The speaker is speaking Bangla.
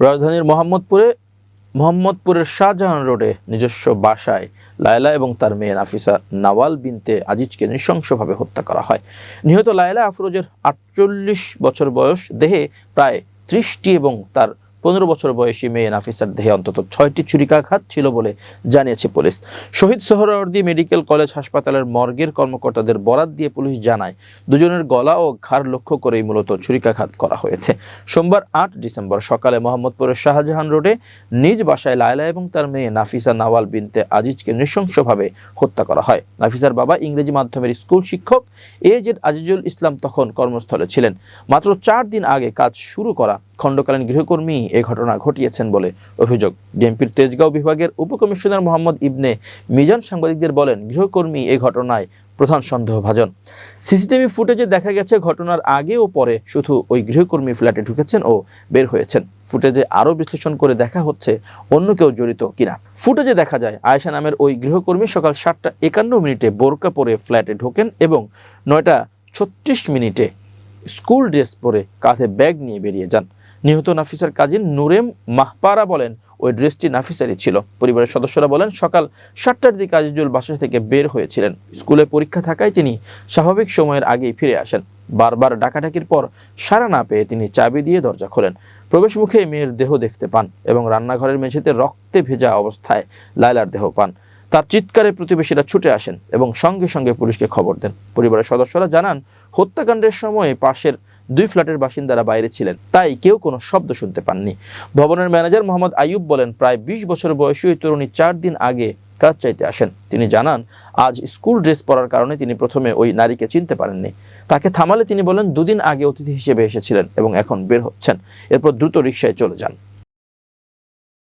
রাজধানীর মোহাম্মদপুরের শাহজাহান রোডে নিজস্ব বাসায় লায়লা এবং তার মেয়ে নাফিসা নাওয়াল বিনতে আজিজকে নৃশংসভাবে হত্যা করা হয়। নিহত লায়লা আফরোজের 48 বছর বয়স, দেহে প্রায় 30টি এবং তার 15 বছর বয়সী মেয়ে নাফিসার দেহে অন্তত 6টি ছুরিকাঘাত ছিল বলে জানিয়েছে police. Shaheed Suhrawardy medical college হাসপাতালের মর্গের কর্মকর্তাদের বরাত দিয়ে পুলিশ জানায়, দুজনের গলা ও ঘাড় লক্ষ্য করেই মূলত ছুরিকাঘাত করা হয়েছে। সোমবার 8 ডিসেম্বর সকালে মোহাম্মদপুরের শাহজাহান রোডে নিজ বাসায় লায়লা এবং তার মেয়ে নাফিসা নাওয়াল বিনতে আজিজকে নৃশংসভাবে হত্যা করা হয়। নাফিসার বাবা ইংরেজি মাধ্যমের স্কুল শিক্ষক AZ আজিজুল ইসলাম তখন কর্মস্থলে ছিলেন। মাত্র 4 দিন আগে কাজ শুরু করা খণ্ডকালীন গৃহকর্মী এ ঘটনা ঘটিয়েছেন বলে অভিযোগ। ডিএমপির তেজগাঁও বিভাগের উপকমিশনার মোহাম্মদ ইবনে মিজান সাংবাদিকদের বলেন, গৃহকর্মী এ ঘটনায় প্রধান সন্দেহভাজন। সিসিটিভি ফুটেজে দেখা গেছে ঘটনার আগে ও পরে শুধু ওই গৃহকর্মী ফ্ল্যাটে ঢুকেছেন ও বের হয়েছেন। ফুটেজে আরও বিশ্লেষণ করে দেখা হচ্ছে অন্য কেউ জড়িত কিনা। ফুটেজে দেখা যায় আয়েশা নামের ওই গৃহকর্মী সকাল 7:51 বোরকা পরে ফ্ল্যাটে ঢোকেন এবং 9:36 স্কুল ড্রেস পরে কাঁধে ব্যাগ নিয়ে বেরিয়ে যান। নিহত নাফিসার কাজিন নুরেম মাহপারা বলেন, ওই ড্রেসটি নাফিসারই ছিল। পরিবারের সদস্যরা বলেন, সকাল 7টার দিকে আজিজুল বাসা থেকে বের হয়েছিলেন। স্কুলে পরীক্ষা থাকায় তিনি স্বাভাবিক সময়ের আগেই ফিরে আসেন। বারবার ডাকাডাকির পর সাড়া না পেয়ে তিনি চাবি দিয়ে দরজা খোলেন। প্রবেশ মুখে মেয়ের দেহ দেখতে পান এবং রান্নাঘরের মেঝেতে রক্তে ভেজা অবস্থায় লায়লার দেহ পান। তার চিৎকারে প্রতিবেশীরা ছুটে আসেন এবং সঙ্গে সঙ্গে পুলিশকে খবর দেন। পরিবারের সদস্যরা জানান, হত্যাকাণ্ডের সময় পাশের 2 ফ্ল্যাটের বাসিন্দারা বাইরে ছিলেন, তাই কেউ কোনো শব্দ শুনতে পাননি। ভবনের ম্যানেজার মোহাম্মদ আইয়ুব বলেন, প্রায় 20 বছর বয়সী ওই তরুণী 4 দিন আগে কাজ চাইতে আসেন। তিনি জানান, আজ স্কুল ড্রেস পরার কারণে তিনি প্রথমে ওই নারীকে চিনতে পারেননি। তাকে থামালে তিনি বলেন, 2 দিন আগে অতিথি হিসেবে এসেছিলেন এবং এখন বের হচ্ছেন। এরপর দ্রুত রিকশায় চলে যান।